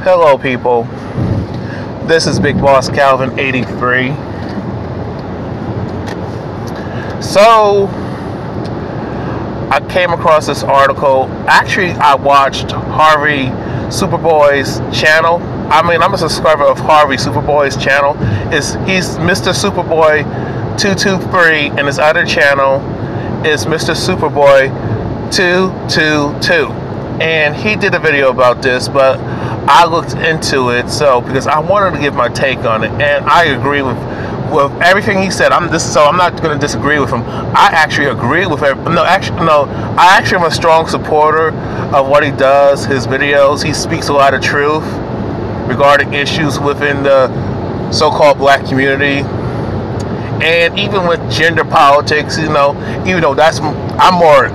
Hello people, this is Big Boss Calvin 83. So I came across this article. Actually, I watched Harvey Superboy's channel. I'm a subscriber of Harvey Superboy's channel. He's Mr. Superboy 223, and his other channel is Mr. Superboy 222. And he did a video about this, but I looked into it because I wanted to give my take on it, and I agree with everything he said. I'm not going to disagree with him. I actually agree with him. I actually am a strong supporter of what he does, his videos. He speaks a lot of truth regarding issues within the so-called black community, and even with gender politics. Even though I'm more,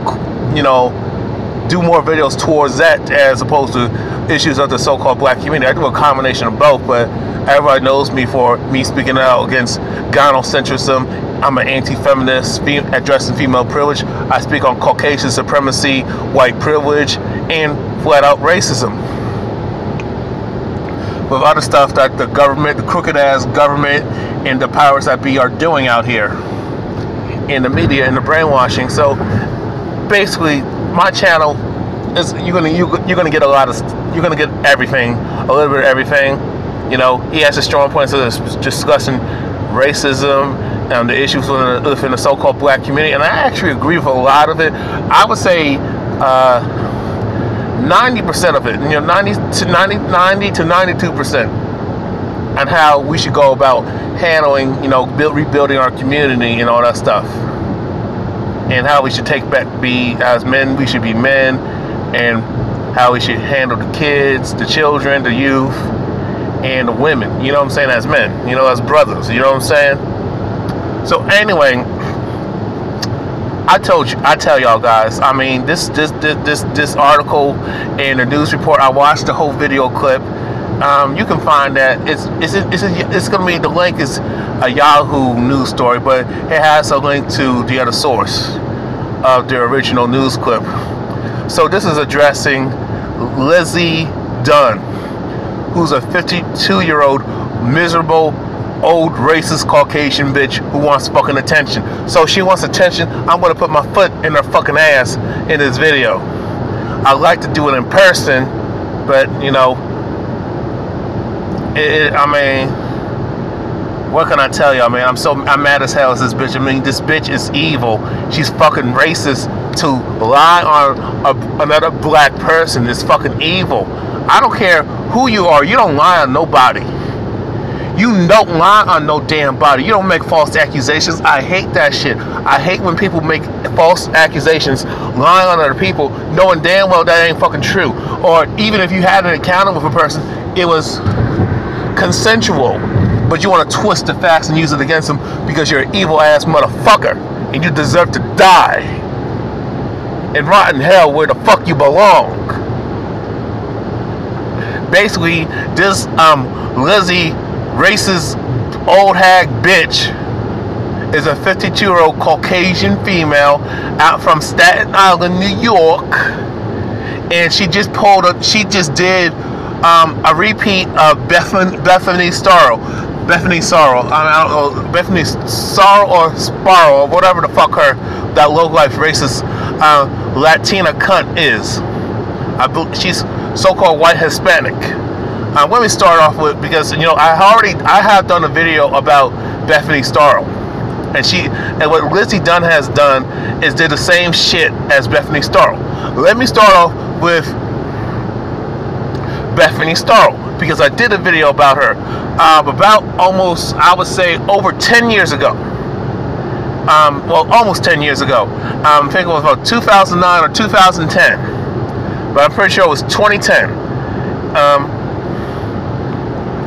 do more videos towards that as opposed to issues of the so-called black community. I do a combination of both, but everybody knows me for me speaking out against gynocentrism. I'm an anti-feminist, addressing female privilege. I speak on Caucasian supremacy, white privilege, and flat-out racism. With other stuff that the government, the crooked-ass government, and the powers that be are doing out here in the media and the brainwashing. So basically, my channel is you're gonna get everything, a little bit of everything. He has a strong points of discussing racism and the issues within the so-called black community, and I actually agree with a lot of it. I would say 90% of it, 90 to 92%, on how we should go about handling, rebuilding our community and all that stuff. And how we should as men, we should be men, and how we should handle the kids, the children, the youth, and the women, as men, as brothers, what I'm saying? So anyway, I tell y'all guys, this article and the news report, I watched the whole video clip. You can find that it's gonna be, the link is a Yahoo news story, but it has a link to the other source of the original news clip. So this is addressing Lizzie Dunn, who's a 52-year-old miserable old racist Caucasian bitch who wants fucking attention. So she wants attention. I'm gonna put my foot in her fucking ass in this video. I'd like to do it in person, but what can I tell you? I'm mad as hell as this bitch. This bitch is evil. She's fucking racist to lie on another black person. It's fucking evil. I don't care who you are. You don't lie on nobody. You don't lie on no damn body. You don't make false accusations. I hate that shit. I hate when people make false accusations, lying on other people, knowing damn well that ain't fucking true. Or even if you had an encounter with a person, it was consensual, but you want to twist the facts and use it against them because you're an evil ass motherfucker and you deserve to die and rot in hell where the fuck you belong. Basically, this Lizzie racist old hag bitch is a 52-year-old Caucasian female out from Staten Island, New York, and she just did a repeat of Bethany Storro. Bethany Storro. I don't know, Bethany Storro or Sparrow or whatever the fuck that low-life racist Latina cunt is. She's so-called white Hispanic. Let me start off with, because I have done a video about Bethany Storro, and what Lizzie Dunn has done is did the same shit as Bethany Storro. Let me start off with Bethany Storro, because I did a video about her about almost, I would say, over 10 years ago. Almost 10 years ago. I think it was about 2009 or 2010, but I'm pretty sure it was 2010.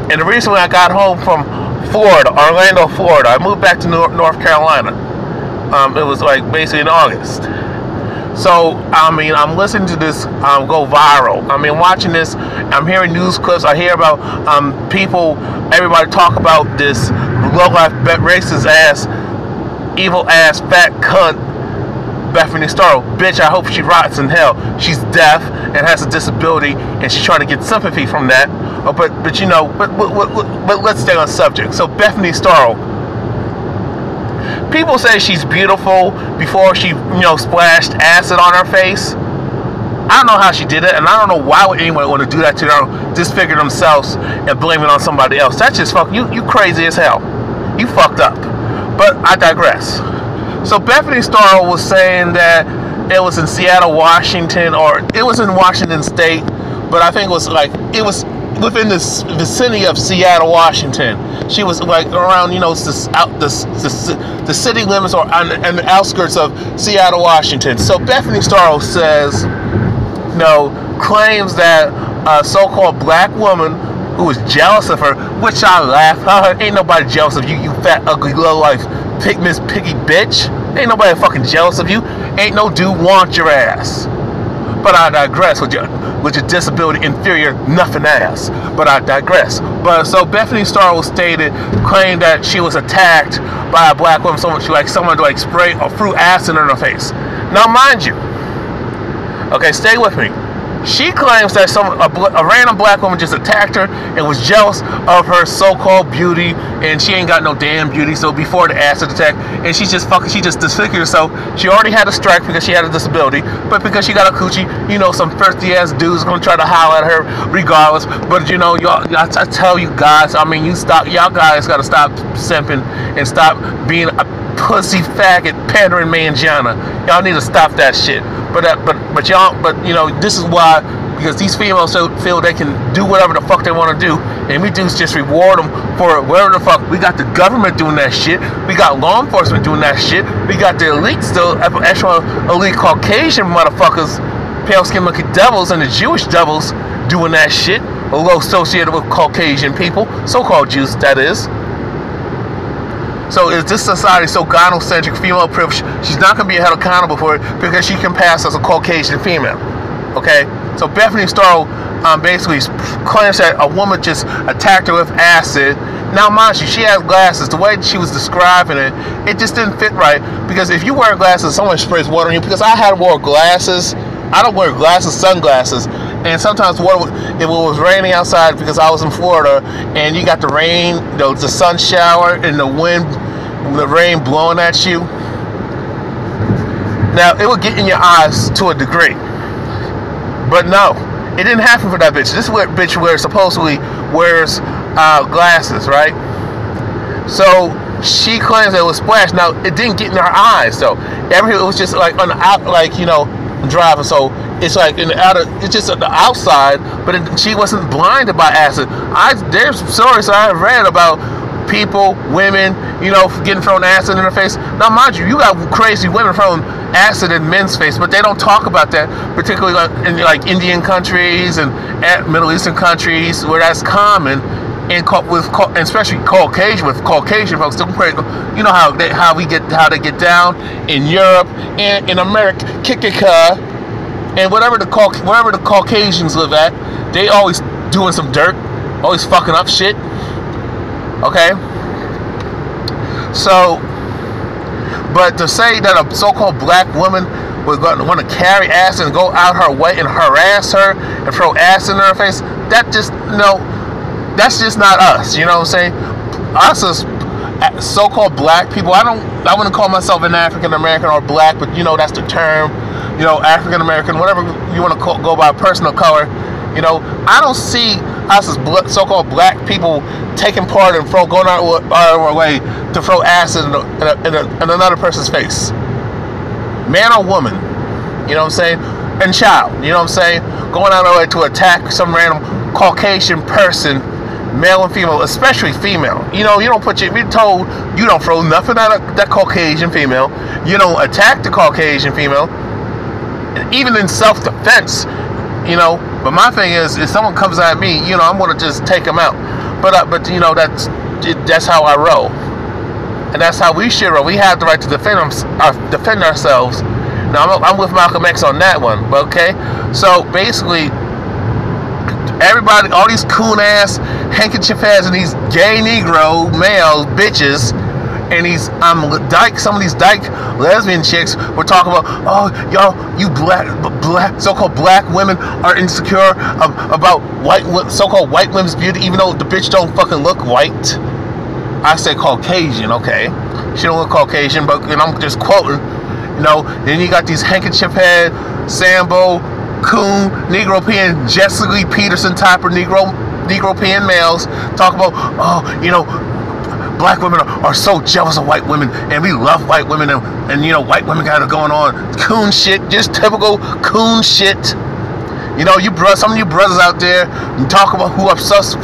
And the reason when I got home from Florida, Orlando, Florida, I moved back to North Carolina. It was like basically in August. So, I'm listening to this go viral. Watching this, I'm hearing news clips. I hear about everybody talk about this low-life racist ass, evil ass, fat cunt Bethany Storro. Bitch, I hope she rots in hell. She's deaf and has a disability, and she's trying to get sympathy from that. But you know, but let's stay on subject. So Bethany Storro. People say she's beautiful before she, you know, splashed acid on her face. I don't know how she did it, and I don't know why would anyone want to do that to them, disfigure themselves and blame it on somebody else. That's just fuck. You crazy as hell. You fucked up. But I digress. So Bethany Storro was saying that it was in Seattle, Washington, or it was in Washington State, but I think it was within the vicinity of Seattle, Washington. She was like around, you know, the city limits or on the outskirts of Seattle, Washington. So Bethany Storro says, claims that a so-called black woman who was jealous of her, which I laugh. Ain't nobody jealous of you, you fat, ugly, low-life, Miss Piggy bitch. Ain't nobody fucking jealous of you. Ain't no dude want your ass. But I digress with your disability inferior nothing ass. But I digress. But so Bethany Storro claimed that she was attacked by a black woman, someone to spray or threw acid in her face. Now mind you, okay, stay with me. She claims that a random black woman just attacked her and was jealous of her so-called beauty, and she ain't got no damn beauty. So before the acid attack, and she just disfigured herself. She already had a strike because she had a disability, but because she got a coochie, you know, some thirsty ass dudes gonna try to holler at her regardless. But you know, I tell you guys, I mean, y'all guys gotta stop simping and stop being a pussy faggot pandering manjana. Y'all need to stop that shit. But you know, this is why, because these females feel they can do whatever the fuck they want to do, and we dudes just reward them for whatever the fuck. We got the government doing that shit. We got law enforcement doing that shit. We got the elite extra elite Caucasian motherfuckers, pale skin looking devils, and the Jewish devils doing that shit. Although associated with Caucasian people, so-called Jews, that is. So is this society so gynocentric, female privilege? She's not going to be held accountable for it because she can pass as a Caucasian female. Okay? So Bethany Storro basically claims that a woman just attacked her with acid. Now, mind you, she has glasses. The way she was describing it, it just didn't fit right. Because if you wear glasses, someone sprays water on you. Because I wore glasses. I don't wear glasses, sunglasses. And sometimes if it was raining outside, because I was in Florida, and you got the rain, the sun shower, and the wind, the rain blowing at you. Now, it would get in your eyes to a degree. But no, it didn't happen for that bitch. This bitch supposedly wears glasses, right? So she claims that it was splashed. Now, it didn't get in her eyes, though. It was just like on the out, like, you know, driving. So it's like in the outer, it's just on the outside, but she wasn't blinded by acid. There's stories I have read about people, women, you know, getting thrown acid in their face. Now, mind you, you got crazy women throwing acid in men's face, but they don't talk about that, particularly in like Indian countries and Middle Eastern countries where that's common. And especially Caucasian, with Caucasian folks, you know how they get down in Europe and in America, and wherever the Caucasians live at, they always doing some dirt, always fucking up shit. Okay. So, but to say that a so-called black woman was going to want to carry acid and go out her way and harass her and throw acid in her face, that just that's just not us, you know what I'm saying? Us as so-called black people, I wouldn't call myself an African American or black, but you know, that's the term, you know, African American, whatever you want to go by, person of color, you know, I don't see us as so-called black people taking part in going out of our way to throw acid in another person's face. Man or woman, you know what I'm saying? And child, you know what I'm saying? Going out of our way to attack some random Caucasian person, male and female, especially female. You know, you're told you don't throw nothing at that Caucasian female. You don't attack the Caucasian female, and even in self-defense, you know. But my thing is, if someone comes at me, you know, I'm gonna just take them out. But you know, that's how I roll, and that's how we should roll. We have the right to defend ourselves. Now, I'm with Malcolm X on that one. But okay, so basically, everybody, all these coon ass, handkerchief ass, and these gay Negro male bitches, and these some of these dyke lesbian chicks were talking about, oh, y'all, you black so-called black women are insecure about so-called white women's beauty, even though the bitch don't fucking look white. I say Caucasian, okay? She don't look Caucasian, but I'm just quoting. Then you got these handkerchief head, Sambo, Coon, Negro Peon, Jesse Lee Peterson type of Negro Peon males talk about, black women are so jealous of white women, and we love white women, and white women got it going on. Coon shit, just typical coon shit. Some of you brothers out there, you talk about who are obsessed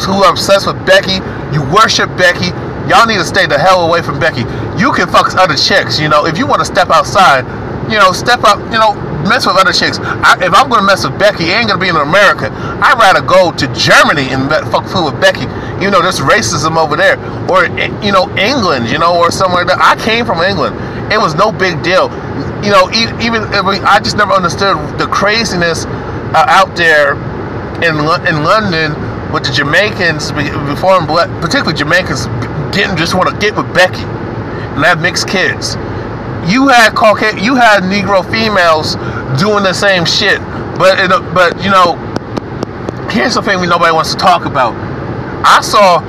with Becky. You worship Becky. Y'all need to stay the hell away from Becky. You can fuck other chicks, if you want to step outside, step out, mess with other chicks. If I'm going to mess with Becky, it ain't going to be in America. I'd rather go to Germany and fuck food with Becky. There's racism over there. Or, England, or somewhere that. I came from England. It was no big deal. I just never understood the craziness out there in London with the Jamaicans, particularly Jamaicans, just want to get with Becky and have mixed kids. You had Negro females doing the same shit, but here's the thing nobody wants to talk about. I saw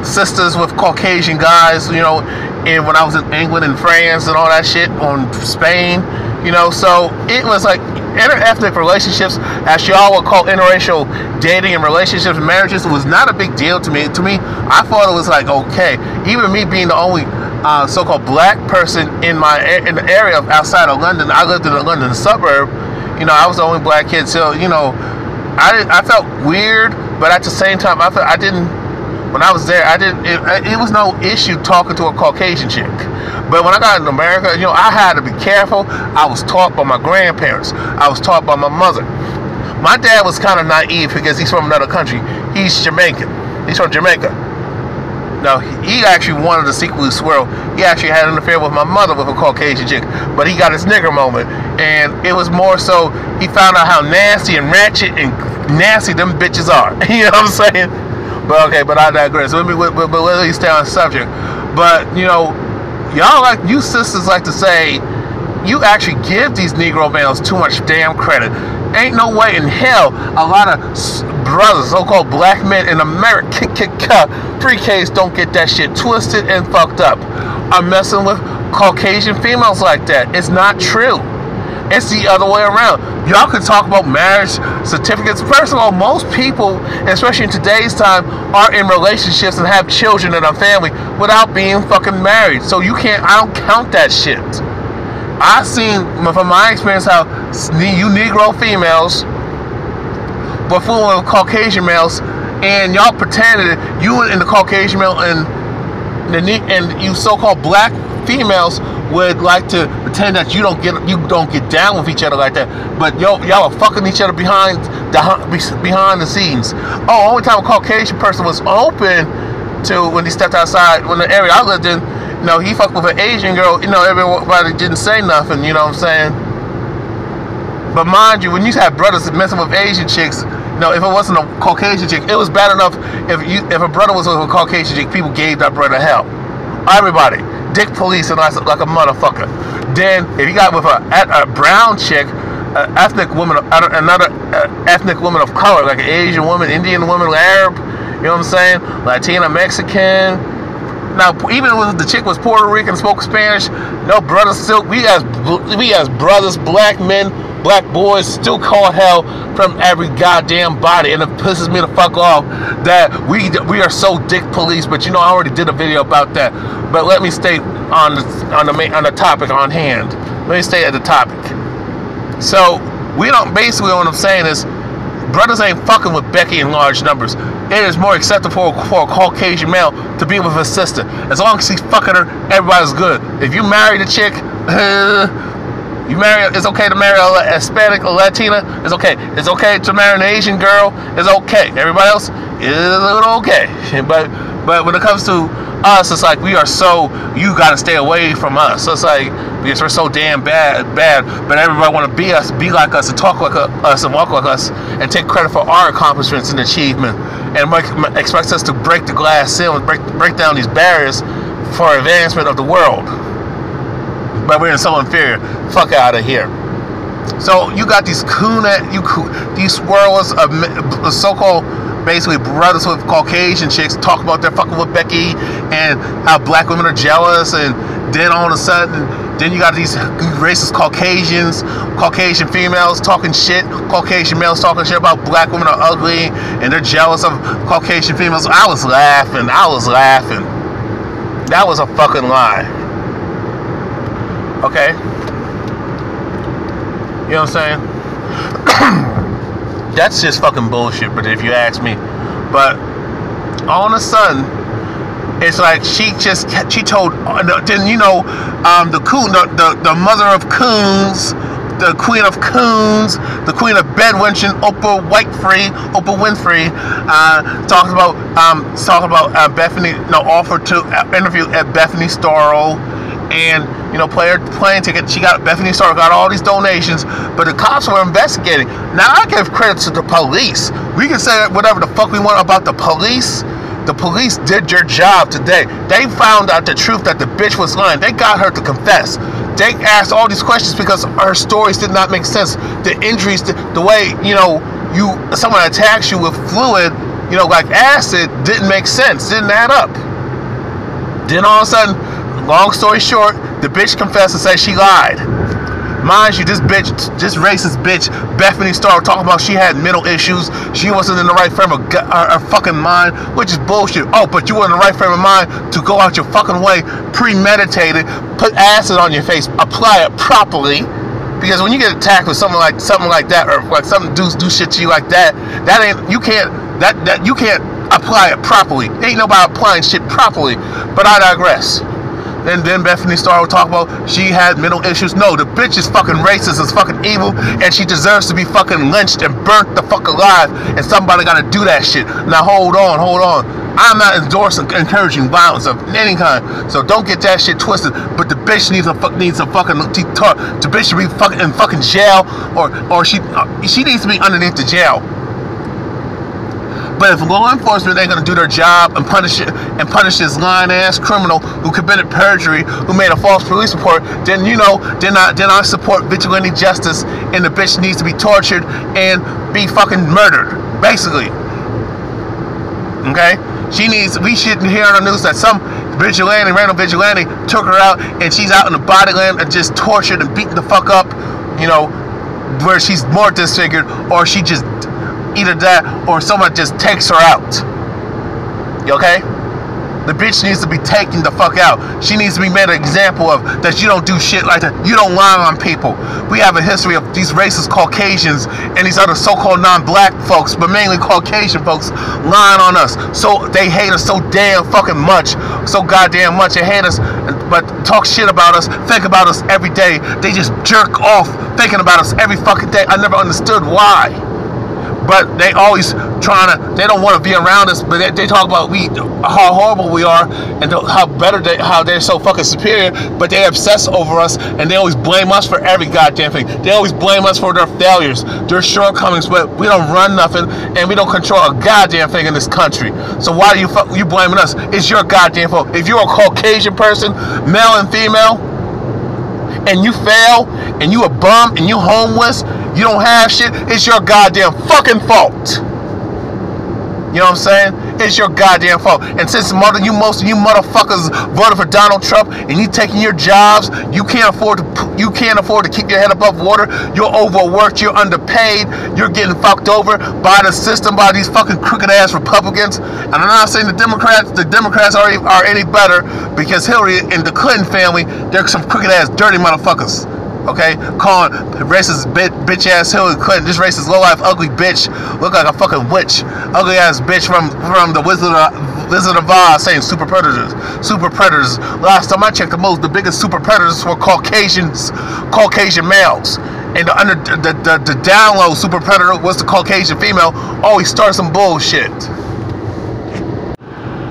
sisters with Caucasian guys, and when I was in England and France and all that shit, on Spain, so it was like interethnic relationships, as y'all would call interracial dating and relationships and marriages, was not a big deal to me. To me, I thought it was like, okay, even me being the only so-called black person in the area outside of London. I lived in a London suburb. I was the only black kid, so I felt weird, but at the same time, when I was there, it was no issue talking to a Caucasian chick. But when I got in America, I had to be careful. I was taught by my grandparents. I was taught by my mother. My dad was kind of naive because he's from another country. He's Jamaican. He's from Jamaica. Now, he actually wanted to secretly swirl. He actually had an affair with my mother with a Caucasian chick, but he got his nigger moment, and it was more so he found out how nasty and ratchet and nasty them bitches are. You know what I'm saying? But okay, but I digress. Let me stay on subject. But you sisters like to say you actually give these Negro males too much damn credit. Ain't no way in hell a lot of brothers, so-called black men in America, pre-Ks don't get that shit twisted and fucked up. I'm messing with Caucasian females like that. It's not true. It's the other way around. Y'all can talk about marriage certificates. First of all, most people, especially in today's time, are in relationships and have children in a family without being fucking married. So I don't count that shit. I've seen, from my experience, how you Negro females were fooling with Caucasian males, and y'all pretended you and the Caucasian male and you so-called black females would like to pretend that you don't get down with each other like that, but y'all are fucking each other behind the scenes. Oh, only time a Caucasian person was open to when he stepped outside, when the area I lived in, he fucked with an Asian girl, everybody didn't say nothing, you know what I'm saying? But mind you, when you had brothers messing with Asian chicks, if it wasn't a Caucasian chick, it was bad enough if a brother was with a Caucasian chick, people gave that brother hell. Everybody. Dick police and like a motherfucker. Then, if you got with a brown chick, another ethnic woman of color, like an Asian woman, Indian woman, Arab, you know what I'm saying? Latina, Mexican. Now, even when the chick was Puerto Rican, spoke Spanish, no brothers still, we as brothers, black men, black boys still call hell from every goddamn body, and it pisses me the fuck off that we are so dick police. But I already did a video about that. But let me stay on the topic on hand. Let me stay at the topic. So basically what I'm saying is, brothers ain't fucking with Becky in large numbers. It is more acceptable for a Caucasian male to be with his sister. As long as he's fucking her, everybody's good. If you marry the chick, it's okay to marry a Hispanic or Latina. It's okay. It's okay to marry an Asian girl. It's okay. Everybody else is okay. But when it comes to us, it's like you gotta stay away from us. So it's like, because we're so damn bad, but everybody want to be us, be like us, and talk like us, and walk like us, and take credit for our accomplishments and achievement, and expects us to break the glass ceiling, break down these barriers for advancement of the world. But we're so inferior. Fuck out of here. So you got these these swirlers of so-called basically brothers with Caucasian chicks talk about they're fucking with Becky and how black women are jealous, and then all of a sudden, then you got these racist Caucasian females talking shit, Caucasian males talking shit about black women are ugly and they're jealous of Caucasian females. I was laughing. That was a fucking lie. Okay? You know what I'm saying? That's just fucking bullshit, but if you ask me. But all of a sudden, it's like she told, then you know, the mother of coons, the queen of coons, the queen of bedwenching, Oprah Winfrey, talking about Bethany, offered to interview at Bethany Storro, and plane ticket. She got Bethany Storro got all these donations, but the cops were investigating. Now I give credit to the police. We can say whatever the fuck we want about the police. The police did their job today. They found out the truth that the bitch was lying. They got her to confess. They asked all these questions because her stories did not make sense. The injuries, the way someone attacks you with fluid, like acid, didn't make sense. Didn't add up. Then all of a sudden, long story short, the bitch confessed and said she lied. Mind you, this racist bitch, Bethany Storro, talking about she had mental issues. She wasn't in the right frame of her fucking mind, which is bullshit. Oh, but you were in the right frame of mind to go out your fucking way, premeditated, put acid on your face, apply it properly. Because when you get attacked with something like that, or like something do shit to you like that, you can't apply it properly. Ain't nobody applying shit properly. But I digress. And then Bethany Storro talk about she had mental issues. No, the bitch is fucking racist, is fucking evil, and she deserves to be fucking lynched and burnt the fuck alive, and somebody gotta do that shit. Now hold on. I'm not encouraging violence of any kind, so don't get that shit twisted. But the bitch needs a fucking talk. The bitch should be fucking in fucking jail, or she needs to be underneath the jail. But if law enforcement ain't gonna do their job and punish this lying ass criminal who committed perjury, who made a false police report, then I support vigilante justice, and the bitch needs to be tortured and be fucking murdered, basically. Okay? We shouldn't hear on the news that some random vigilante took her out and she's out in the bodyland and just tortured and beaten the fuck up, where she's more disfigured, or she just either that or someone just takes her out. You okay? The bitch needs to be taken the fuck out. She needs to be made an example of, that you don't do shit like that. You don't lie on people. We have a history of these racist Caucasians and these other so-called non-black folks, but mainly Caucasian folks, lying on us. So they hate us so damn fucking much. So goddamn much. They hate us, but talk shit about us, think about us every day. They just jerk off thinking about us every fucking day. I never understood why. But they always they don't want to be around us, but they talk about how horrible we are and how they're so fucking superior, but they obsess over us and they always blame us for every goddamn thing. They always blame us for their failures, their shortcomings, but we don't run nothing and we don't control a goddamn thing in this country. So why do you blaming us? It's your goddamn fault. If you're a Caucasian person, male and female, and you fail, and you a bum, and you homeless, you don't have shit, it's your goddamn fucking fault. You know what I'm saying? It's your goddamn fault. And since most of you motherfuckers voted for Donald Trump and you taking your jobs, you can't afford to keep your head above water. You're overworked, you're underpaid, you're getting fucked over by the system, by these fucking crooked ass Republicans. And I'm not saying the Democrats are any better, because Hillary and the Clinton family, they're some crooked ass dirty motherfuckers. Okay, calling racist bitch ass Hillary Clinton, this racist low life ugly bitch, look like a fucking witch, ugly ass bitch from the Wizard of Oz, saying super predators. Last time I checked, the biggest super predators were Caucasian males, and the down low super predator was the Caucasian female. Always start some bullshit.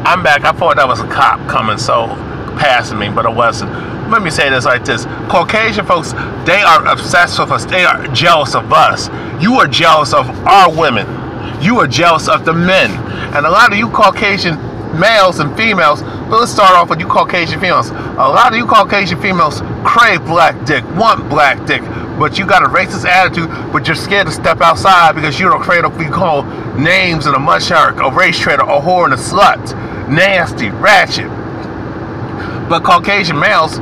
I'm back. I thought that was a cop coming, so passing me, but it wasn't. Let me say this like this. Caucasian folks, they are obsessed with us. They are jealous of us. You are jealous of our women. You are jealous of the men. And a lot of you Caucasian males and females But let's start off with you Caucasian females. A lot of you Caucasian females crave black dick, want black dick, but you got a racist attitude, but you're scared to step outside because you're afraid of being called names in a mud shark, a race traitor, a whore, and a slut. Nasty, ratchet. But Caucasian males,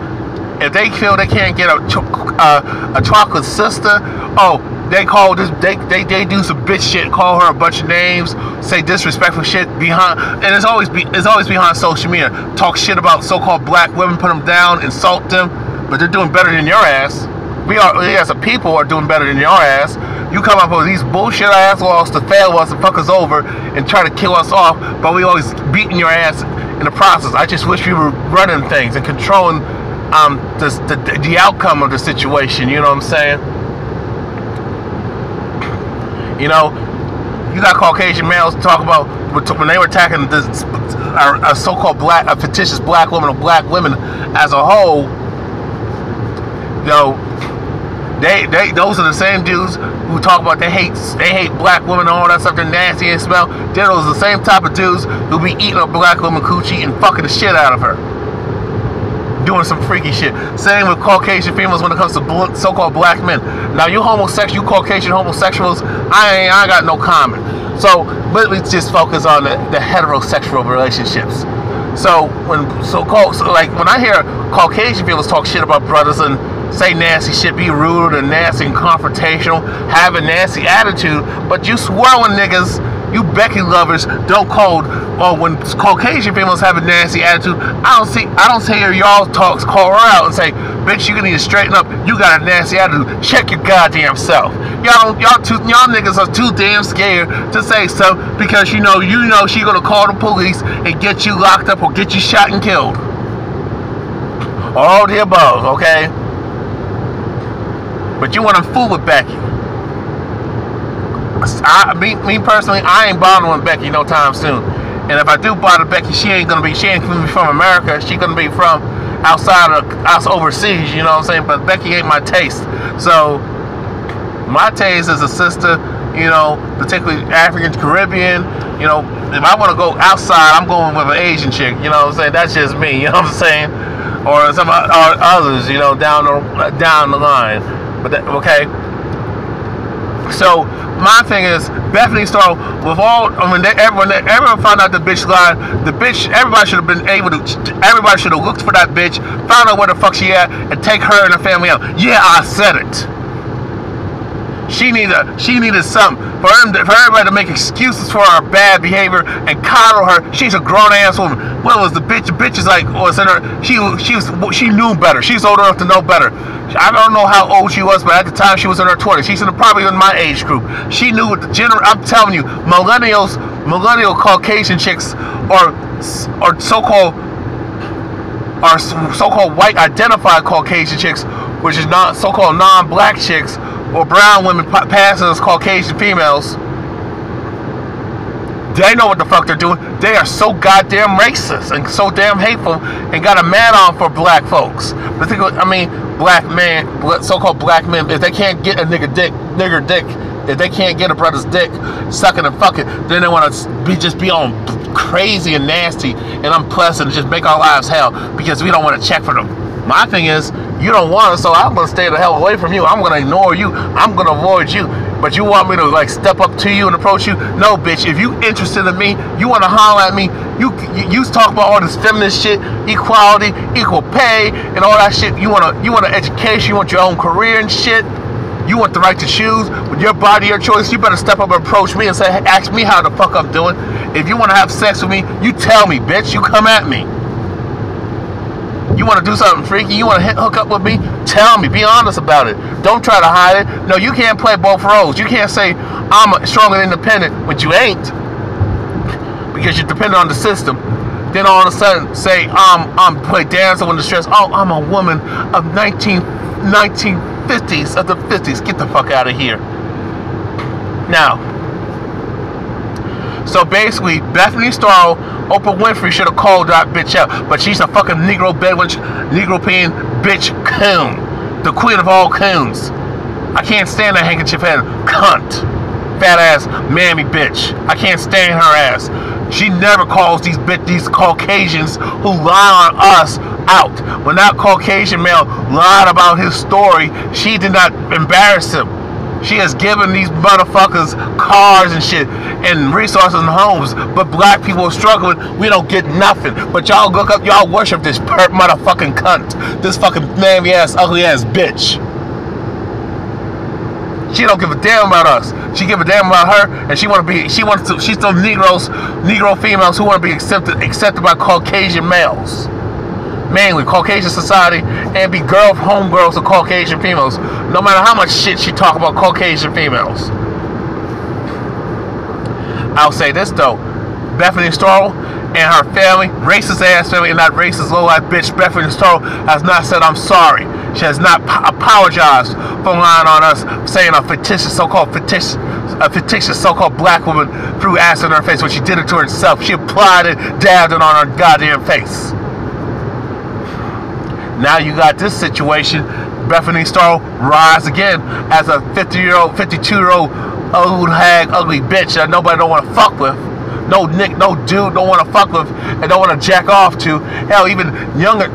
if they feel they can't get a chocolate sister, oh, they call this, they do some bitch shit, call her a bunch of names, say disrespectful shit behind, and it's always behind social media. Talk shit about so-called black women, put them down, insult them, but they're doing better than your ass. We as a people are doing better than your ass. You come up with these bullshit ass laws to fail us and fuck us over and try to kill us off, but we always beating your ass in the process. I just wish we were running things and controlling the outcome of the situation. You know what I'm saying? You know, you got Caucasian males talk about when they were attacking this a so-called a fictitious black woman or black women as a whole. You know, those are the same dudes who talk about they hate black women and all that stuff. They're nasty and smell. They're those the same type of dudes who be eating a black woman coochie and fucking the shit out of her, doing some freaky shit. Same with Caucasian females when it comes to so-called black men. Now you Caucasian homosexuals, I ain't got no comment. So let's just focus on the heterosexual relationships. So when I hear Caucasian females talk shit about brothers and say nasty shit, be rude and nasty and confrontational, have a nasty attitude, but you swirling niggas, you Becky lovers, don't call, or when Caucasian females have a nasty attitude, I don't hear y'all call her out and say, bitch, you need to straighten up, you got a nasty attitude, check your goddamn self. Y'all niggas are too damn scared to say stuff because you know she gonna call the police and get you locked up or get you shot and killed. All the above, okay? But you want to fool with Becky. Me personally, I ain't bothering with Becky no time soon. And if I do bother Becky, she ain't gonna be from America. She gonna be from overseas. You know what I'm saying? But Becky ain't my taste. So my taste is a sister. You know, particularly African Caribbean. You know, if I want to go outside, I'm going with an Asian chick. You know what I'm saying? That's just me. You know what I'm saying? Or some others. You know, down the line. But okay. So my thing is, Bethany Storro, with all, everyone found out the bitch lied. Everybody should have looked for that bitch, found out where the fuck she at, and take her and her family out. Yeah, I said it. She needed something for everybody to make excuses for her bad behavior and coddle her. She's a grown ass woman. What was the bitch? The bitch is like, was in her. She knew better. She's old enough to know better. I don't know how old she was, but at the time she was in her 20s. She's probably in my age group. She knew what I'm telling you, millennial Caucasian chicks, or so-called white identified Caucasian chicks, which is not so-called non-black chicks, or brown women passing as Caucasian females. They know what the fuck they're doing. They are so goddamn racist and so damn hateful and got a man on for black folks. Black men, so-called black men, if they can't get a nigger dick, if they can't get a brother's dick, sucking and fucking, then they want to just be on crazy and nasty and unpleasant and just make our lives hell because we don't want to check for them. My thing is, you don't want it, so I'm going to stay the hell away from you. I'm going to ignore you. I'm going to avoid you. But you want me to like step up to you and approach you? No, bitch. If you interested in me, you want to holler at me, you talk about all this feminist shit, equality, equal pay, and all that shit. You want an education, you want your own career and shit. You want the right to choose with your body, your choice. You better step up and approach me and say, hey, ask me how the fuck I'm doing. If you want to have sex with me, you tell me, bitch. You come at me. You want to do something freaky? You want to hook up with me? Tell me. Be honest about it. Don't try to hide it. No, you can't play both roles. You can't say I'm strong and independent when you ain't, because you're dependent on the system. Then all of a sudden say I'm play dancer when the stress. Oh, I'm a woman of 1950s of the 50s. Get the fuck out of here. Now, so basically, Bethany Storro, Oprah Winfrey should have called that bitch out, but she's a fucking Negro peeing bitch coon, the queen of all coons. I can't stand that handkerchief head cunt, fat ass mammy bitch. I can't stand her ass. She never calls these Caucasians who lie on us out. When that Caucasian male lied about his story, she did not embarrass him. She has given these motherfuckers cars and shit and resources and homes, but black people are struggling. We don't get nothing. But y'all look up, y'all worship this motherfucking cunt, this fucking mammy ass, ugly ass bitch. She don't give a damn about us. She give a damn about her, and she's those Negro females who want to be accepted by Caucasian males. Mainly Caucasian society, and be homegirls of Caucasian females. No matter how much shit she talk about Caucasian females. I'll say this though, Bethany Storro and her family, racist ass family, and that racist low life bitch Bethany Storro has not said I'm sorry. She has not apologized for lying on us, saying a fictitious so-called black woman threw acid in her face when she did it to herself. She applied it, dabbed it on her goddamn face. Now you got this situation. Bethany Storro rise again as a 52-year-old old hag, ugly bitch that nobody don't want to fuck with. No dude don't want to fuck with and don't want to jack off to. Hell, even younger.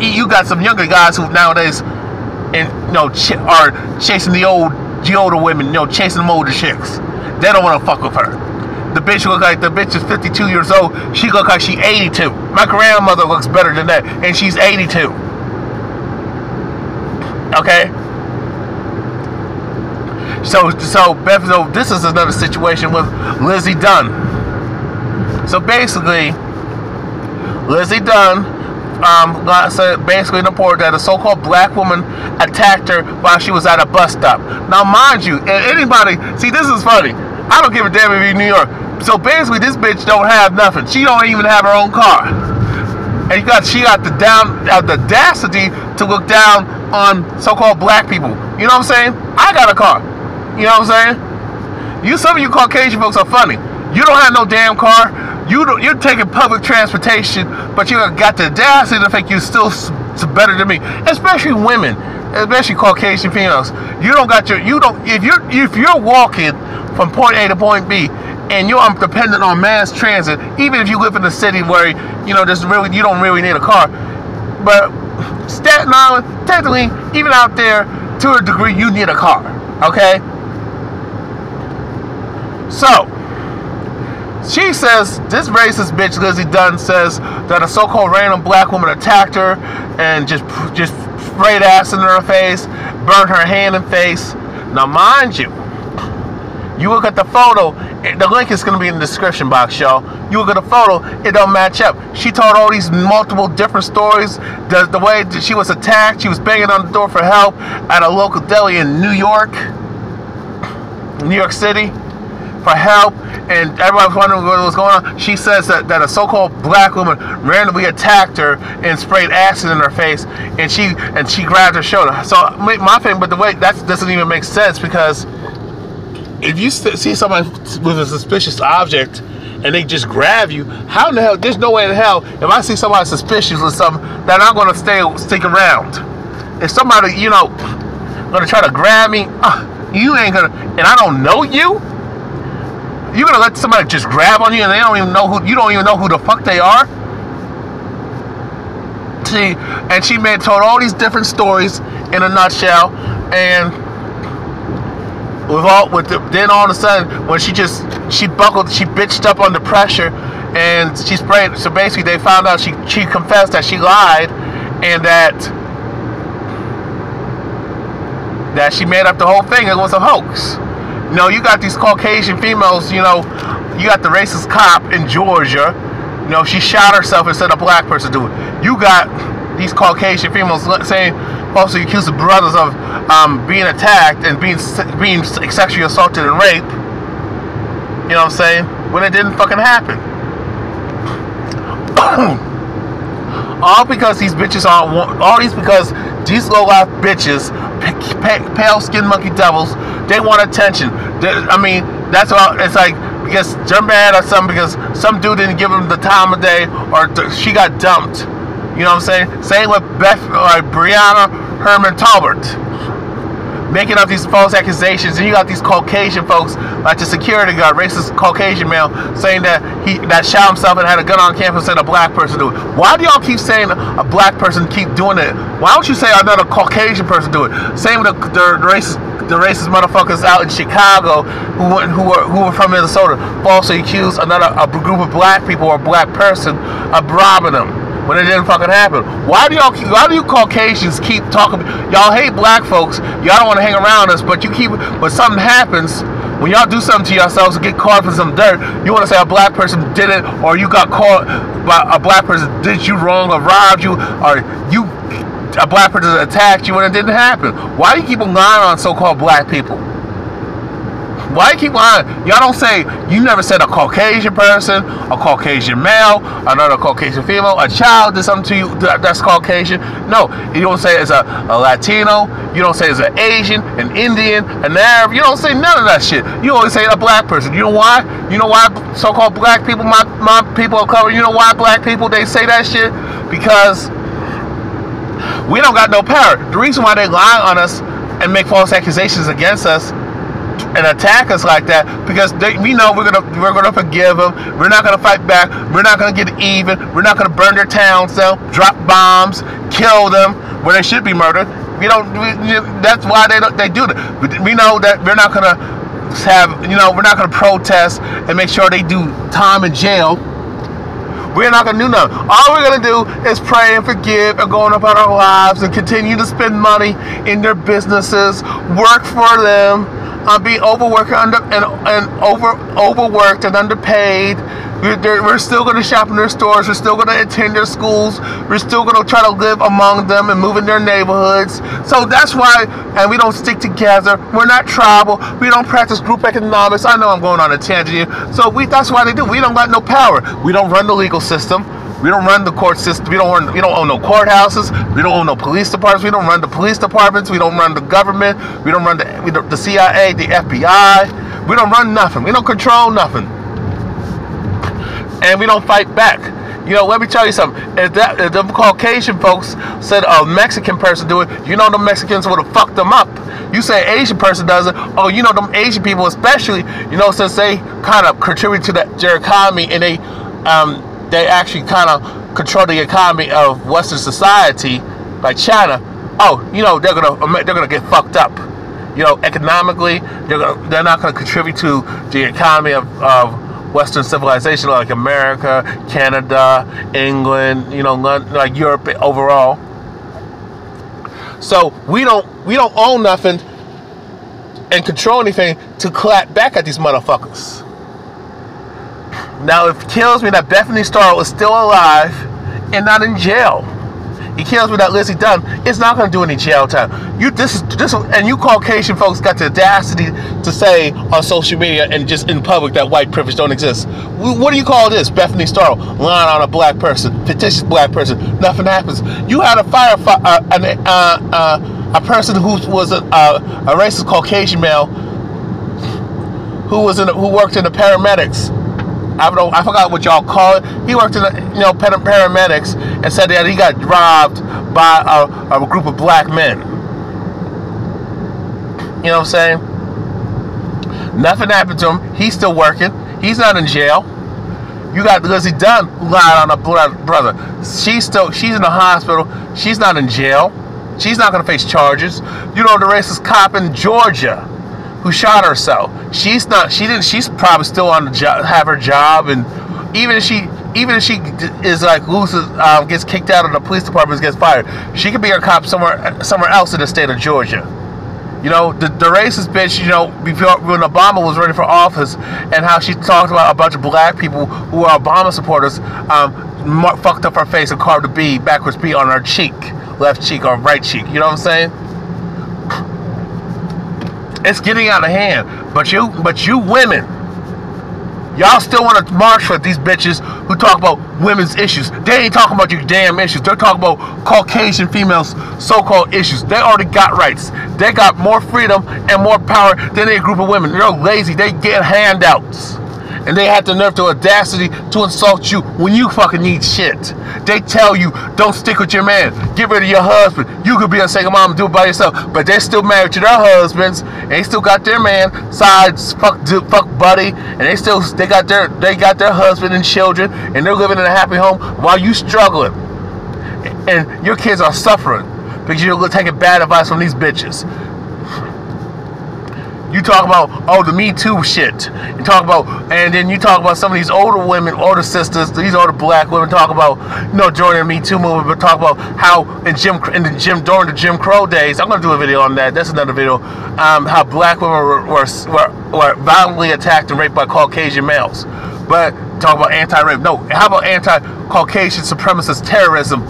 You got some younger guys who nowadays, are chasing the older women. Chasing them older chicks. They don't want to fuck with her. The bitch is 52 years old. She look like she's 82. My grandmother looks better than that, and she's 82. Okay. So this is another situation with Lizzie Dunn. So basically, Lizzie Dunn basically in the report that a so-called black woman attacked her while she was at a bus stop. Now, mind you, anybody, see, this is funny. I don't give a damn if you're in New York. So basically, this bitch don't have nothing. She don't even have her own car. And she got the audacity to look down on so-called black people. You know what I'm saying? I got a car. You know what I'm saying? Some of you Caucasian folks are funny. You don't have no damn car. You're taking public transportation, but you got the audacity to think you're still better than me. Especially women, especially Caucasian females. If you're walking from point A to point B, and you're dependent on mass transit, even if you live in a city where you don't really need a car. But Staten Island, technically, even out there, to a degree, you need a car. Okay? So, she says, this racist bitch Lizzie Dunn says that a so-called random black woman attacked her and just sprayed acid in her face, burned her hand and face. Now, mind you, you look at the photo, the link is going to be in the description box, y'all. You look at the photo, it don't match up. She told all these multiple different stories. The way that she was attacked, she was banging on the door for help at a local deli in New York City, for help, and everybody was wondering what was going on. She says that a so-called black woman randomly attacked her and sprayed acid in her face, and she grabbed her shoulder. So my thing, but the way that doesn't even make sense, because if you see somebody with a suspicious object and they just grab you, how in the hell? There's no way in hell if I see somebody suspicious with something that I'm gonna stick around. If somebody gonna try to grab me, you ain't gonna, and I don't know you. You're gonna let somebody just grab on you and you don't even know who the fuck they are? See, and she told all these different stories in a nutshell, and then all of a sudden when she bitched up under pressure and she sprayed. So basically they found out she confessed that she lied and that she made up the whole thing. It was a hoax. You got these Caucasian females, you got the racist cop in Georgia, she shot herself instead of a black person do it. You got these Caucasian females saying, falsely accused the brothers of being attacked and being sexually assaulted and raped, you know what I'm saying, when it didn't fucking happen. All because these bitches because these low-life bitches, pale-skinned monkey devils, they want attention. That's all. It's like because they're mad or something because some dude didn't give them the time of day or she got dumped. You know what I'm saying? Same with Brianna Herman Talbert. making up these false accusations, and you got these Caucasian folks, like the security guard, racist Caucasian male, saying that that shot himself and had a gun on campus and a black person do it. Why do y'all keep saying a black person keep doing it? Why don't you say another Caucasian person do it? Same with the racist motherfuckers out in Chicago who were from Minnesota, falsely accused a group of black people or a black person of robbing them when it didn't fucking happen. Why do you Caucasians keep talking? Y'all hate black folks. Y'all don't want to hang around us, but when something happens, when y'all do something to yourselves and get caught for some dirt, you want to say a black person did it, or you got caught by a black person did you wrong, or robbed you, or a black person attacked you when it didn't happen. Why do you keep lying on so-called black people? Why do you keep lying? Y'all don't say, you never said a Caucasian person, a Caucasian male, another Caucasian female, a child did something to you that's Caucasian. No, you don't say it's a Latino, you don't say it's an Asian, an Indian, an Arab, you don't say none of that shit. You only say a black person. You know why? You know why so-called black people, my people of color, you know why black people, they say that shit? Because we don't got no power. The reason why they lie on us and make false accusations against us and attack us like that, because we know we're gonna forgive them. We're not gonna fight back. We're not gonna get even. We're not gonna burn their towns down, drop bombs, kill them where they should be murdered. That's why they do that. We know that we're not gonna we're not gonna protest and make sure they do time in jail. We're not going to do nothing. All we're going to do is pray and forgive and go on about our lives and continue to spend money in their businesses, work for them, be overworked overworked and underpaid. We're still going to shop in their stores. We're still going to attend their schools. We're still going to try to live among them and move in their neighborhoods. So that's why, and we don't stick together. We're not tribal. We don't practice group economics. I know I'm going on a tangent here. So that's why they do. We don't got no power. We don't run the legal system. We don't run the court system. We don't own no courthouses. We don't own no police departments. We don't run the police departments. We don't run the government. We don't run the CIA, the FBI. We don't run nothing. We don't control nothing. And we don't fight back. Let me tell you something. If the Caucasian folks said a Mexican person do it, the Mexicans would have fucked them up. You say an Asian person does it, them Asian people especially, since they kind of contribute to their economy and they actually kind of control the economy of Western society, like China. They're gonna get fucked up. Economically, they're not gonna contribute to the economy of Western civilization, like America, Canada, England, like Europe overall. So we don't own nothing and control anything to clap back at these motherfuckers. Now it kills me that Bethany Storro is still alive and not in jail. It kills me that Lizzie Dunn is not going to do any jail time. And you Caucasian folks got the audacity to say on social media and just in public that white privilege don't exist. What do you call this? Bethany Storro lying on a black person, fictitious black person. Nothing happens. You had a a person who was a racist Caucasian male who worked in the paramedics. I forgot what y'all call it. He worked in the paramedics and said that he got robbed by a group of black men. You know what I'm saying? Nothing happened to him. He's still working. He's not in jail. You got Lizzie Dunn who lied on her brother. She's in the hospital. She's not in jail. She's not going to face charges. The racist cop in Georgia who shot herself. She's probably still on the job, have her job, and even if she is like loses, gets kicked out of the police department, gets fired, she could be a cop somewhere else in the state of Georgia. The racist bitch, before when Obama was running for office, and how she talked about a bunch of black people who are Obama supporters, fucked up her face and carved a B, backwards B on her cheek, left cheek or right cheek. You know what I'm saying? It's getting out of hand. But you women, y'all still want to march for these bitches who talk about women's issues. They ain't talking about your damn issues. They're talking about Caucasian females' so-called issues. They already got rights. They got more freedom and more power than a group of women. They're lazy. They get handouts. and they had the nerve to audacity to insult you when you fucking need shit. They tell you, don't stick with your man, get rid of your husband. You could be a single mom and do it by yourself, but they're still married to their husbands, and they still got their man sides, fuck buddy, and they got their husband and children, and they're living in a happy home while you struggling, and your kids are suffering because you're taking bad advice from these bitches. You talk about, oh, the Me Too shit. And then you talk about some of these older women, older sisters, these older black women talk about, during the Me Too movement, but talk about how during the Jim Crow days, I'm gonna do a video on that. That's another video. How black women were violently attacked and raped by Caucasian males. But talk about anti-rape. No, how about anti-Caucasian supremacist terrorism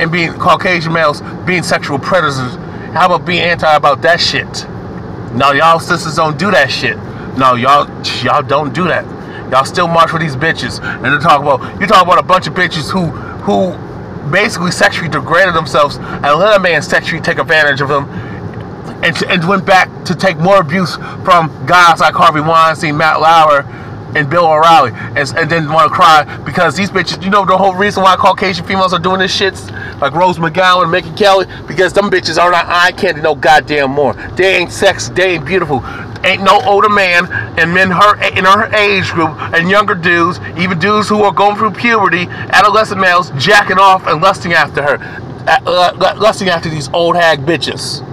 and being Caucasian males being sexual predators? How about being about that shit? No, y'all sisters don't do that shit. No, y'all don't do that. Y'all still march with these bitches. And you talk about a bunch of bitches who basically sexually degraded themselves and let a man sexually take advantage of them, and went back to take more abuse from guys like Harvey Weinstein, Matt Lauer, and Bill O'Reilly, and then want to cry because these bitches, the whole reason why Caucasian females are doing this shit, like Rose McGowan and Mickey Kelly, because them bitches are not eye candy no goddamn more. They ain't sexy, they ain't beautiful. Ain't no older man and men in her age group and younger dudes, even dudes who are going through puberty, adolescent males, jacking off and lusting after her, lusting after these old hag bitches.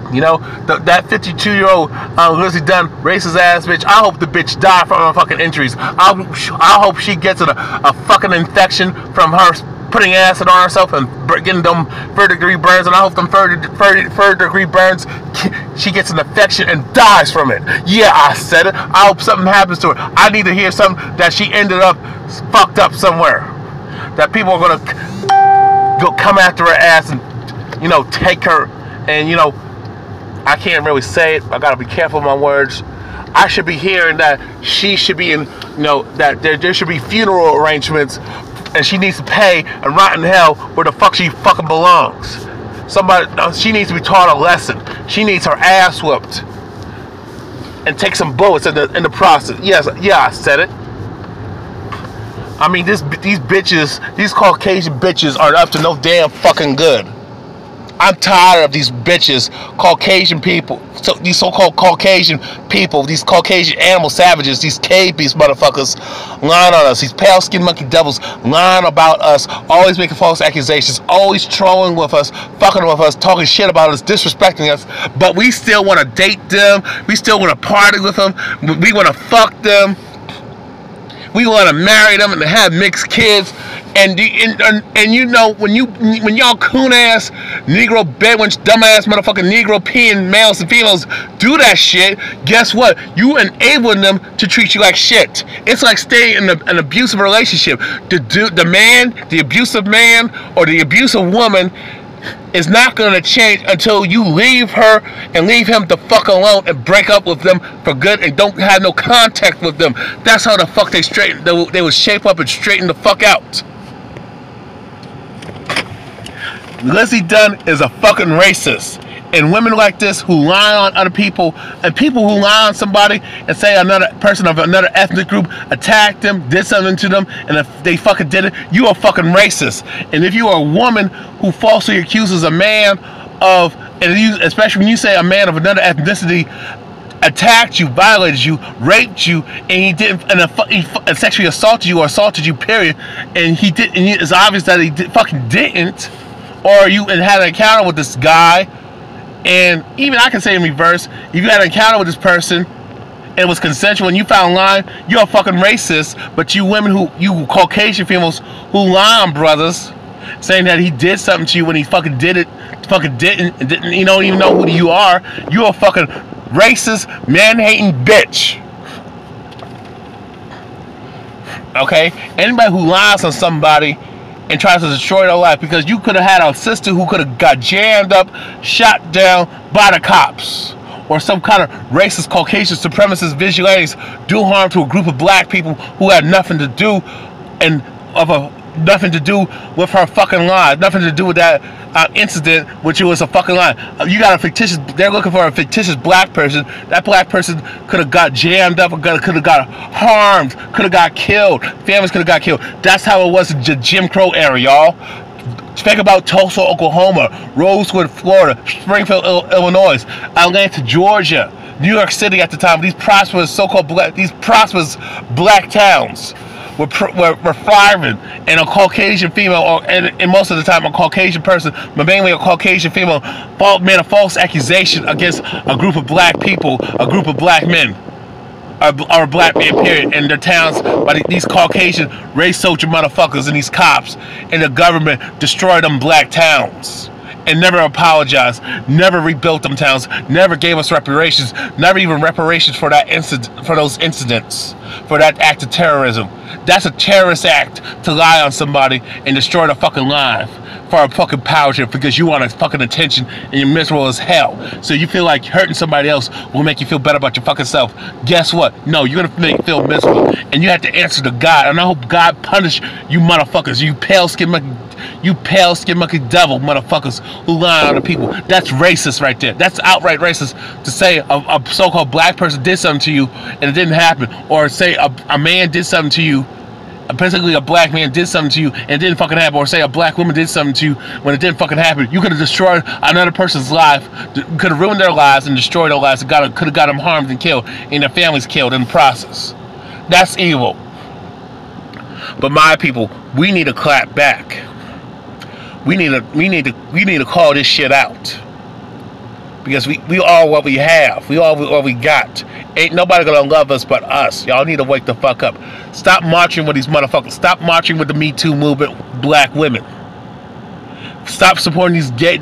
That 52-year-old Lizzie Dunn, racist ass bitch, I hope the bitch die from her fucking injuries. I hope she gets a fucking infection from her putting acid on herself and getting them third-degree burns, and I hope them third-degree burns, she gets an infection and dies from it. Yeah, I said it. I hope something happens to her. I need to hear something that she ended up fucked up somewhere. That people are going to go come after her ass and, take her and, I can't really say it. I gotta be careful with my words. I should be hearing that she should be in, that there should be funeral arrangements, and she needs to pay and rot in hell where the fuck she fucking belongs. She needs to be taught a lesson. She needs her ass whooped and take some bullets in the process. Yes, yeah, I said it. I mean, these bitches, these Caucasian bitches are up to no damn fucking good. I'm tired of these bitches, Caucasian people, these so-called Caucasian people, these Caucasian animal savages, these cave beast motherfuckers lying on us, these pale-skinned monkey devils lying about us, always making false accusations, always trolling with us, fucking with us, talking shit about us, disrespecting us, but we still want to date them, we still want to party with them, we want to fuck them, we want to marry them and have mixed kids. And when y'all coon ass Negro bedwench dumbass motherfucking Negro peeing males and females do that shit, guess what? You enabling them to treat you like shit. It's like staying in an abusive relationship. The abusive man or the abusive woman is not going to change until you leave her and leave him the fuck alone and break up with them for good and don't have no contact with them. That's how the fuck they would shape up and straighten the fuck out. Lizzie Dunn is a fucking racist, and women like this who lie on other people, and people who lie on somebody and say another person of another ethnic group attacked them, did something to them, and if they fucking did it, you are fucking racist. And if you are a woman who falsely accuses a man of, especially when you say a man of another ethnicity attacked you, violated you, raped you, and he didn't, and sexually assaulted you or assaulted you, period, and he did, and it's obvious that he fucking didn't. Or you had an encounter with this guy, and even I can say in reverse, if you had an encounter with this person and it was consensual and you found lying, you're a fucking racist. But you women you Caucasian females who lie on brothers, saying that he did something to you when he fucking didn't, you don't even know who you are, you're a fucking racist, man-hating bitch. Okay? Anybody who lies on somebody and tries to destroy their life, because you could have had a sister who could have got jammed up, shot down by the cops, or some kind of racist Caucasian supremacist vigilantes do harm to a group of black people who had nothing to do and of a nothing to do with her fucking lie. Nothing to do with that incident, which was a fucking lie. You got a fictitious. They're looking for a fictitious black person. That black person could have got jammed up, could have got harmed, could have got killed. Families could have got killed. That's how it was in the Jim Crow era, y'all. Think about Tulsa, Oklahoma, Rosewood, Florida, Springfield, Illinois, Atlanta, Georgia, New York City at the time. These prosperous so-called prosperous black towns were thriving, and a Caucasian female, and most of the time a Caucasian person, but mainly a Caucasian female, made a false accusation against a group of black people, a group of black men, or a black man, period, in their towns by these Caucasian race soldier motherfuckers and these cops, and the government destroyed them black towns and never apologized, never rebuilt them towns, never gave us reparations, never even reparations for that for those incidents, for that act of terrorism. That's a terrorist act to lie on somebody and destroy their fucking life for a fucking power trip because you want a fucking attention and you're miserable as hell. So you feel like hurting somebody else will make you feel better about your fucking self. Guess what? No, you're gonna make you feel miserable, and you have to answer to God. And I hope God punish you motherfuckers, you pale skin monkey devil motherfuckers who lie on the people. That's racist right there. That's outright racist to say a so-called black person did something to you and it didn't happen, or say a man did something to you, basically a black man did something to you and it didn't fucking happen, or say a black woman did something to you when it didn't fucking happen. You could have destroyed another person's life, could have ruined their lives and destroyed their lives, and could have got them harmed and killed, and their families killed in the process. That's evil. But my people, we need to clap back. We need to call this shit out, because we are what we have. We are what we got. Ain't nobody gonna love us but us. Y'all need to wake the fuck up. Stop marching with these motherfuckers. Stop marching with the Me Too movement, black women. Stop supporting these the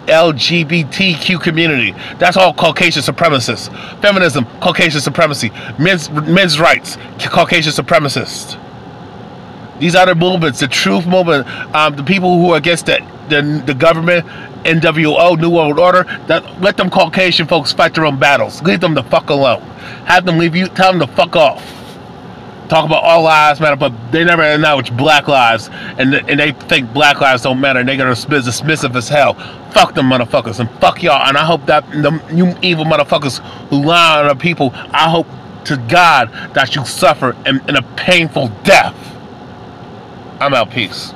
LGBTQ community. That's all Caucasian supremacists. Feminism, Caucasian supremacy. Men's rights, Caucasian supremacists. These other movements, the truth movement, the people who are against the government, NWO, New World Order, let them Caucasian folks fight their own battles. Leave them the fuck alone. Have them leave you, tell them to fuck off. Talk about all lives matter, but they never acknowledge black lives, and they think black lives don't matter, and they're gonna be dismissive as hell. Fuck them motherfuckers, and fuck y'all, and I hope that you evil motherfuckers who lie on the people, I hope to God that you suffer in a painful death. I'm out. Peace.